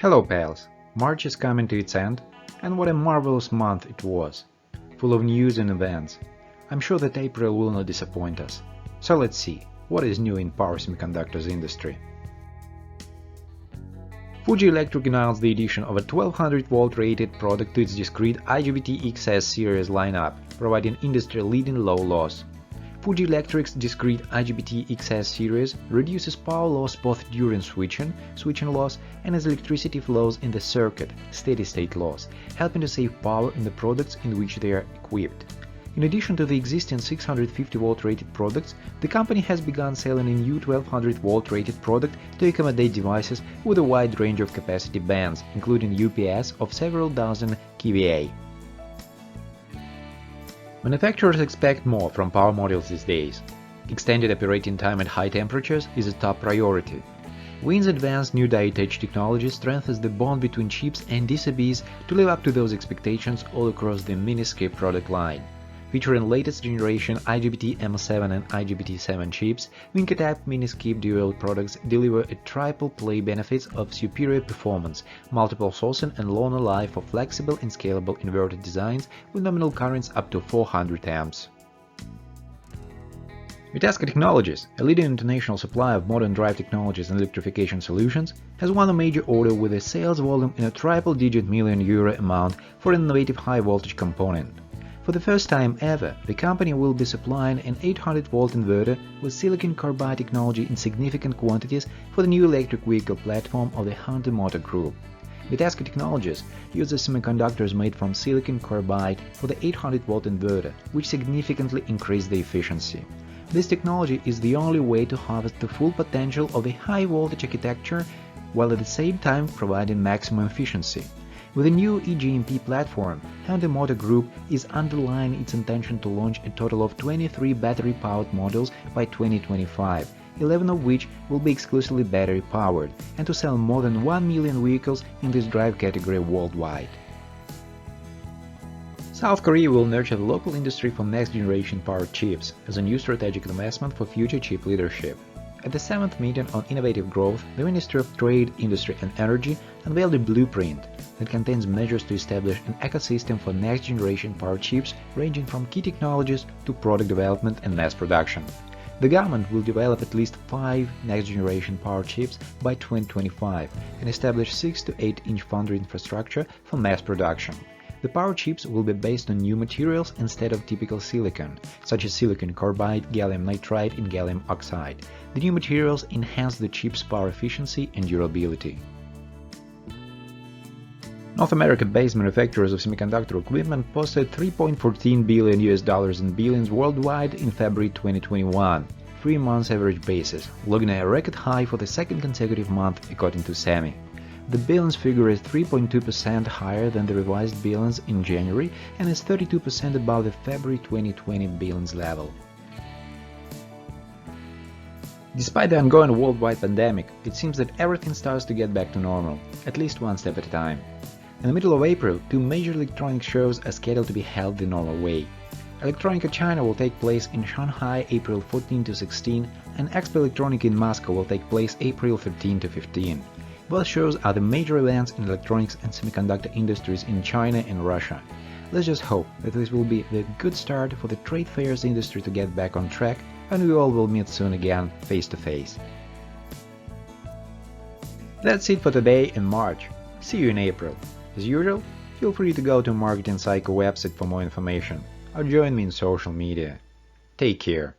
Hello pals! March is coming to its end, and what a marvelous month it was, full of news and events. I'm sure that April will not disappoint us. So let's see, what is new in power semiconductors industry. Fuji Electric announced the addition of a 1200-volt rated product to its Discrete IGBT XS series lineup, providing industry-leading low loss. Fuji Electric's Discrete IGBT XS series reduces power loss both during switching loss, and as electricity flows in the circuit, steady-state loss, helping to save power in the products in which they are equipped. In addition to the existing 650-volt rated products, the company has begun selling a new 1200-volt rated product to accommodate devices with a wide range of capacity bands, including UPS of several dozen kVA. Manufacturers expect more from power modules these days. Extended operating time at high temperatures is a top priority. WIN's advanced new die-attach technology strengthens the bond between chips and DCBs to live up to those expectations all across the MiniSKiiP product line. Featuring latest generation IGBT M7 and IGBT7 chips, WIN-type MiniSKiiP dual products deliver a triple play benefits of superior performance, multiple sourcing and longer life for flexible and scalable inverter designs with nominal currents up to 400 amps. Vitesco Technologies, a leading international supplier of modern drive technologies and electrification solutions, has won a major order with a sales volume in a triple-digit million euro amount for an innovative high-voltage component. For the first time ever, the company will be supplying an 800-volt inverter with silicon carbide technology in significant quantities for the new electric vehicle platform of the Honda Motor Group. Vitesco Technologies uses semiconductors made from silicon carbide for the 800-volt inverter, which significantly increase the efficiency. This technology is the only way to harvest the full potential of a high-voltage architecture while at the same time providing maximum efficiency. With a new eGMP platform, Honda Motor Group is underlining its intention to launch a total of 23 battery-powered models by 2025, 11 of which will be exclusively battery-powered, and to sell more than 1 million vehicles in this drive category worldwide. South Korea will nurture the local industry for next-generation power chips as a new strategic investment for future chip leadership. At the 7th meeting on innovative growth, the Ministry of Trade, Industry and Energy unveiled a blueprint that contains measures to establish an ecosystem for next-generation power chips ranging from key technologies to product development and mass production. The government will develop at least 5 next-generation power chips by 2025 and establish 6 to 8-inch foundry infrastructure for mass production. The power chips will be based on new materials instead of typical silicon, such as silicon carbide, gallium nitride and gallium oxide. The new materials enhance the chip's power efficiency and durability. North American-based manufacturers of semiconductor equipment posted $3.14 billion in billings worldwide in February 2021, 3 months average basis, logging a record high for the second consecutive month according to Semi. The billings figure is 3.2% higher than the revised billings in January and is 32% above the February 2020 billings level. Despite the ongoing worldwide pandemic, it seems that everything starts to get back to normal, at least one step at a time. In the middle of April, 2 major electronic shows are scheduled to be held the normal way. Electronica China will take place in Shanghai April 14 to 16, and Expo Electronica in Moscow will take place April 13 to 15. Both shows are the major events in electronics and semiconductor industries in China and Russia. Let's just hope that this will be the good start for the trade fairs industry to get back on track, and we all will meet soon again face to face. That's it for today in March. See you in April. As usual, feel free to go to Marketing Cycle website for more information, or join me in social media. Take care.